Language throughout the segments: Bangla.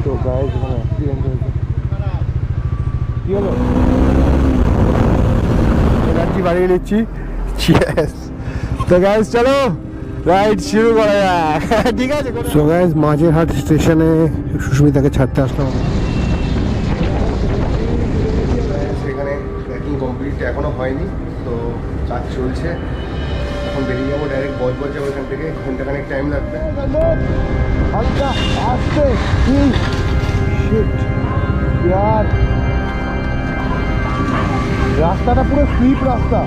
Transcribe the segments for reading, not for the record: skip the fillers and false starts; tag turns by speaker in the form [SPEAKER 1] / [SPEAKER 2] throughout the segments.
[SPEAKER 1] তো গাইজ এখানে অ্যাক্সিডেন্ট হয়েছে। কি হলো? এনার্জি বাড়িয়ে নিচ্ছি। তো গাইজ চলো রাইড শুরু করা যাক। ঠিক আছে। সো গাইজ মাঝেরহাট স্টেশনে সুস্মিতাকে ছাড়তে আসলাম। সেখানে ট্রেকিং কমপ্লিট এখনো হয়নি, তো কাজ চলছে। এখন বেরিয়ে যাবো ডাইরেক্ট বজবজ যাবো এখান থেকে, ঘন্টাখানেক টাইম লাগবে। হালকা আসতে রাস্তাটা পুরো স্লিপ রাস্তা।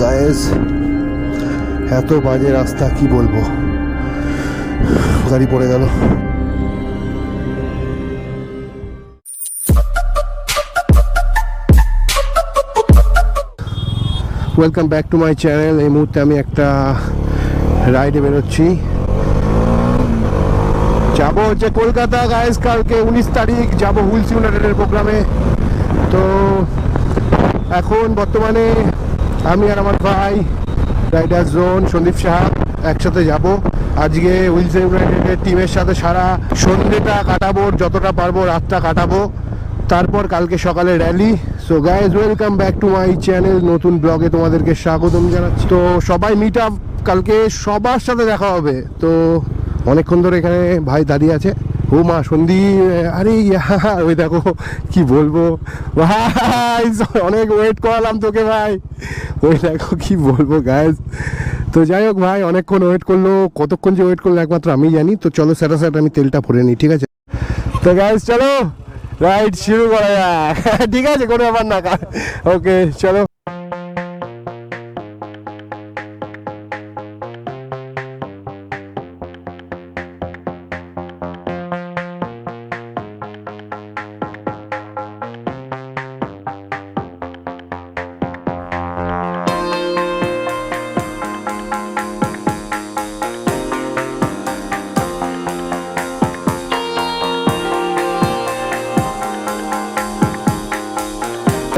[SPEAKER 1] গায়েস এত বাজে রাস্তা কি বলবো, গাড়ি পড়ে গেল। Welcome back to my channel. এই মুহূর্তে আমি একটা রাইডে বেরোচ্ছি, যাবো হচ্ছে কলকাতা। গাইস কালকে 19 তারিখ যাবো হুইলস ইউনাইটেডের প্রোগ্রামে। তো এখন বর্তমানে আমি আর আমার ভাই রাইডার জোন সন্দীপ সাহা একসাথে যাব। আজকে হুইলস ইউনাইটেডের টিমের সাথে সারা সন্ধ্যেটা কাটাবো, যতটা পারবো রাতটা কাটাবো, তারপর কালকে সকালে rally. So guys welcome back to my channel, নতুন ব্লগে তোমাদেরকে স্বাগতম জানাচ্ছি। তো সবাই মিট আপ, কালকে সবার সাথে দেখা হবে। তো অনেকক্ষণ ধরে এখানে ভাই দাঁড়িয়ে আছে। ও মা সন্দীপ, আরে ওই দেখো কি বলবো ভাই, অনেক ওয়েট করালাম তোকে ভাই। ওই দেখো কি বলবো গাইজ। তো যাই হোক ভাই অনেকক্ষণ ওয়েট করলো, কতক্ষণ যে ওয়েট করলো একমাত্র আমি জানি। তো চলো স্যাট আমি তেলটা ভরে নিই, ঠিক আছে? তো গাইজ চলো রাইড শুরু করা যাক। ঠিক আছে, কোনো ব্যাপার না। ওকে চলো।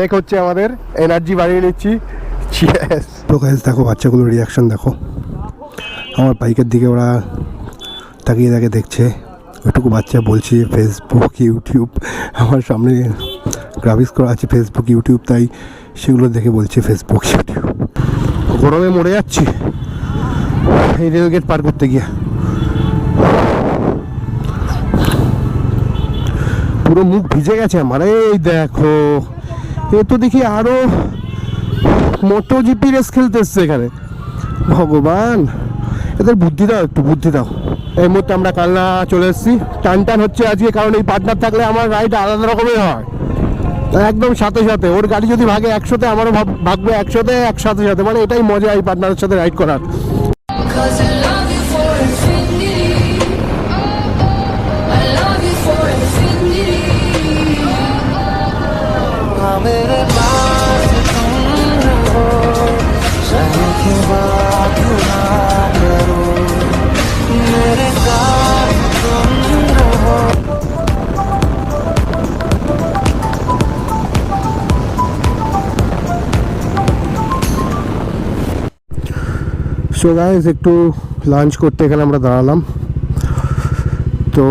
[SPEAKER 1] এক হচ্ছে আমাদের এনার্জি বাড়িয়ে নিচ্ছি। তো গাইস দেখো বাচ্চাগুলোর রিয়াকশন দেখো, আমার বাইকের দিকে ওরা তাকিয়ে তাকিয়ে দেখছে। ওইটুকু বাচ্চা বলছে ফেসবুক ইউটিউব, আমার সামনে গ্রাফিক্স করা আছে ফেসবুক ইউটিউব, তাই সেগুলো দেখে বলছে ফেসবুক ইউটিউব। গরমে মরে যাচ্ছি এই রেলগেট পার করতে গিয়ে, পুরো মুখ ভিজে গেছে আমার। এই দেখো এ তো দেখি আরো মোটো জিপি রেস খেলতে এসছে এখানে। ভগবান এদের বুদ্ধি দাও, একটু বুদ্ধি দাও। এই মুহূর্তে আমরা কালনা চলে এসেছি। টান হচ্ছে আজকে, কারণ এই পার্টনার থাকলে আমার রাইড আলাদা রকমের হয়, একদম সাথে সাথে। ওর গাড়ি যদি ভাগে 100-তে, আমারও ভাগবে 100-তে, একসাথে সাথে। মানে এটাই মজা এই পার্টনারের সাথে রাইড করার। मेरे पास तुम हो, चाहे के बात ना करो, मेरे साथ तुम रहो। সো গাইস একটু লাঞ্চ করতে এখানে আমরা দাঁড়ালাম। তো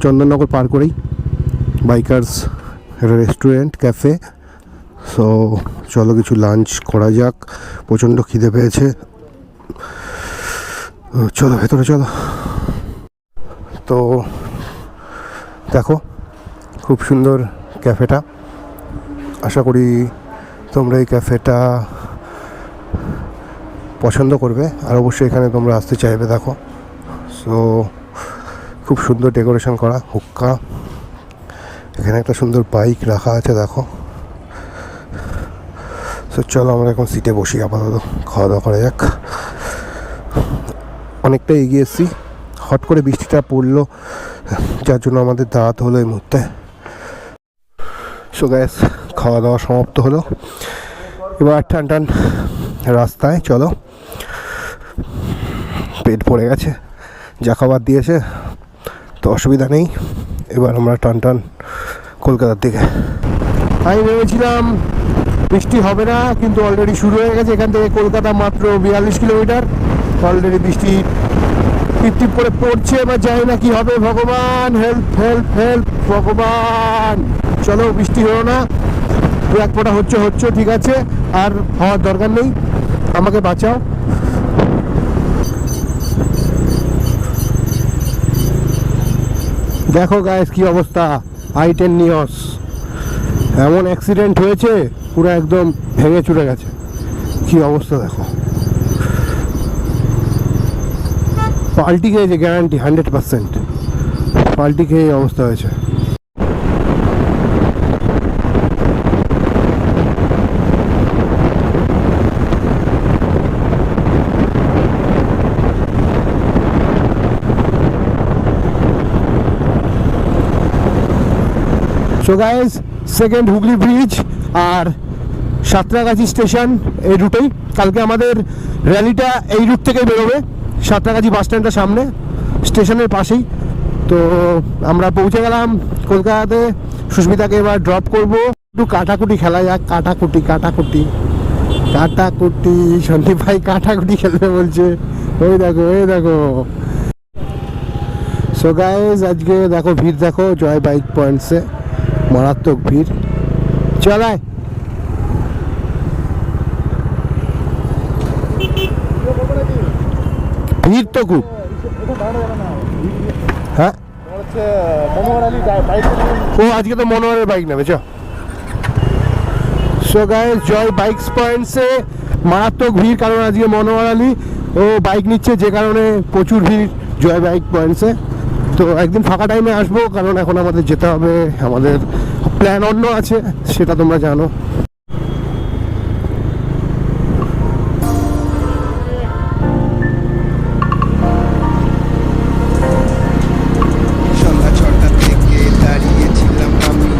[SPEAKER 1] চন্দননগর পার করেই বাইকার্স রেস্টুরেন্ট ক্যাফে। সো চলো কিছু লাঞ্চ করা যাক, প্রচণ্ড খিদে পেয়েছে। চলো ভেতরে চলো। তো দেখো খুব সুন্দর ক্যাফেটা, আশা করি তোমরা এই ক্যাফেটা পছন্দ করবে, আর অবশ্যই এখানে তোমরা আসতে চাইবে। দেখো সো খুব সুন্দর ডেকোরেশন করা, হুক্কা, এখানে একটা সুন্দর বাইক রাখা আছে দেখো। তো চলো আমরা এখন সিটে বসি, আপাতত খাওয়া দাওয়া করা যাক। অনেকটা এগিয়ে এসেছি, হট করে বৃষ্টিটা পড়লো যার জন্য আমাদের দাঁড়াতে হলো এই মুহূর্তে। সো গ্যাস খাওয়া দাওয়া সমাপ্ত হলো, এবার টান রাস্তায়। চলো, পেট পড়ে গেছে, যা খাবার দিয়েছে, তো অসুবিধা নেই। এবার আমরা টান কলকাতার দিকে। আমি ভেবেছিলাম বৃষ্টি হবে না, কিন্তু অলরেডি শুরু হয়ে গেছে। এখান থেকে কলকাতা মাত্র 42 কিলোমিটার, অলরেডি বৃষ্টি টিপ টিপ করে পড়ছে, এবার জানি না কি হবে। ভগবান হেল্প হেল্প হেল্প ভগবান। চলো, বৃষ্টি হলো না, দু এক ফোঁটা হচ্ছে হচ্ছে, ঠিক আছে, আর হওয়ার দরকার নেই, আমাকে বাঁচাও। দেখো গাইস কি অবস্থা, i10 নিয়স এমন অ্যাক্সিডেন্ট হয়েছে, পুরো একদম ভেঙে চুরে গেছে। কি অবস্থা দেখো, পাল্টি খেয়েছে, গ্যারান্টি 100% পাল্টি খেয়ে এই অবস্থা হয়েছে। So guys, second Hooghly bridge আর সাঁতরাগাছি স্টেশন, এই রুটেই কালকে আমাদের র্যালিটা এই রুট থেকেই বেরোবে। সাঁতরাগাছি বাস স্ট্যান্ডের সামনে, স্টেশনের পাশেই। তো আমরা পৌঁছে গেলাম কলকাতাতে। সুস্মিতাকে এবার ড্রপ করব, একটু কাটাকুটি খেলা যাক। কাটাকুটি কাটাকুটি কাটাকুটি, সন্দীপ ভাই কাটাকুটি খেলবে বলছে, ওই দেখো ওই দেখো। সো গাইস, আজকে দেখো ভিড় দেখো, জয় বাইক পয়েন্টসে মারাত্মক ভিড়। চলায় ভিড় তো খুব। হ্যাঁ, ও আজকে তো মনোহরের বাইক নেবে। চ সো গাইস, জয় বাইকস পয়েন্টসে মারাত্মক ভিড়, কারণ আজকে মনোহর আলী ও বাইক নিচ্ছে, যে কারণে প্রচুর ভিড় জয় বাইক পয়েন্টসে। তো একদিন ফাঁকা টাইমে আসবো, কারণ এখন আমাদের যেতে হবে, আমাদের প্ল্যান অন্য আছে, সেটা তোমরা জানো।
[SPEAKER 2] সন্ধ্যা 6টা থেকে দাঁড়িয়েছিলাম আমি,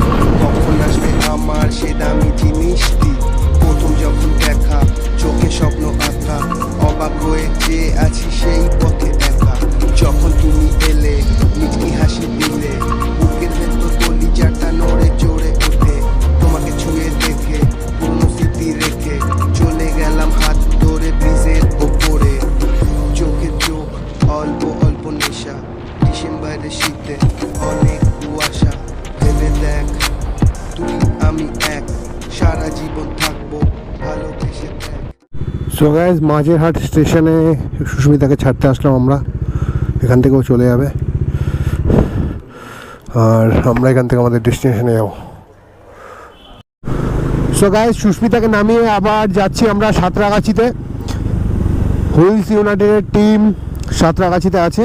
[SPEAKER 2] কখন আসবে আমার সে দামি জিনিসটি। প্রথম যখন দেখা, চোখে স্বপ্ন আঁকা, অবাক হয়ে চেয়ে আছি সেই পথে একা। যখন তুমি এলে, মিষ্টি হাসি দিলে, বুকের ভেতর কলিজাটা নড়ে চড়ে ওঠে। তোমাকে ছুঁয়ে দেখে, পুরনো স্মৃতি রেখে, চলে গেলাম হাত ধরে ব্রিজের ওপরে। চোখে চোখ, অল্প অল্প নেশা, ডিসেম্বরের শীতে অনেক কুয়াশা। ভেবে দেখ, তুই আমি এক, সারা জীবন থাকবো ভালোবেসে দেখ।
[SPEAKER 1] সো গাইস, মাঝেরহাট স্টেশনে সুস্মিতাকে ছাড়তে আসলাম আমরা, এখান থেকেও চলে যাবে, আর আমরা এখান থেকে আমাদের ডেস্টিনেশনে যাবো। সো গাইস, সুস্মিতাকে নামিয়ে আবার যাচ্ছি আমরা সাঁতরাগাছিতে। হুইলস ইউনাইটেডের টিম সাঁতরাগাছিতে আছে।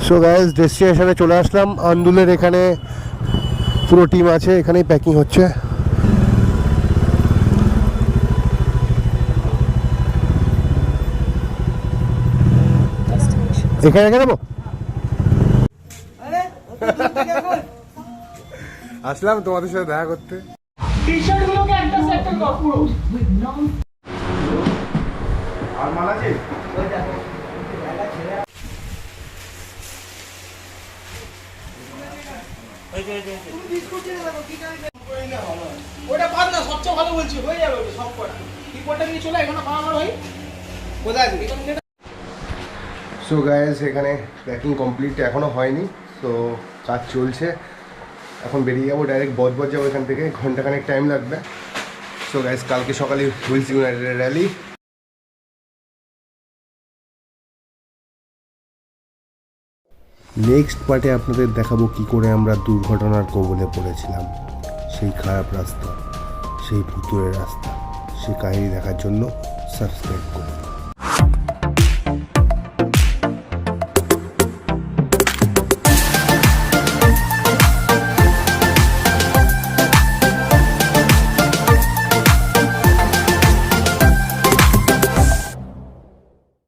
[SPEAKER 1] সো গাইস, ডেস্টিনেশনে চলে আসলাম। আন্দুলের এখানে পুরো টিম আছে, এখানেই প্যাকিং হচ্ছে। এখানে রেখে দেবো। আসলাম তোমাদের সাথে দেখা করতে। আর মাল আছে?
[SPEAKER 3] ওটা বাদ না, সবচেয়ে ভালো বলছি, হয়ে যাবে ওটা সব কটা। কি কটা নিয়ে চলে এখানে বানানো ভাই, কোথায় আছে এখানে?
[SPEAKER 1] সো গাইস, এখানে প্যাকিং কমপ্লিট এখনও হয়নি, তো কাজ চলছে। এখন বেরিয়ে যাবো, ডাইরেক্ট বজবজ যাবো এখান থেকে, ঘন্টাখানেক টাইম লাগবে। সো গাইস, কালকে সকালে হুইলস ইউনাইটেডের র্যালি। নেক্সট পার্টে আপনাদের দেখাবো কি করে আমরা দুর্ঘটনার কবলে পড়েছিলাম, সেই খারাপ রাস্তা, সেই ভুতুড়ে রাস্তা। সেই কাহিনী দেখার জন্য সাবস্ক্রাইব করুন।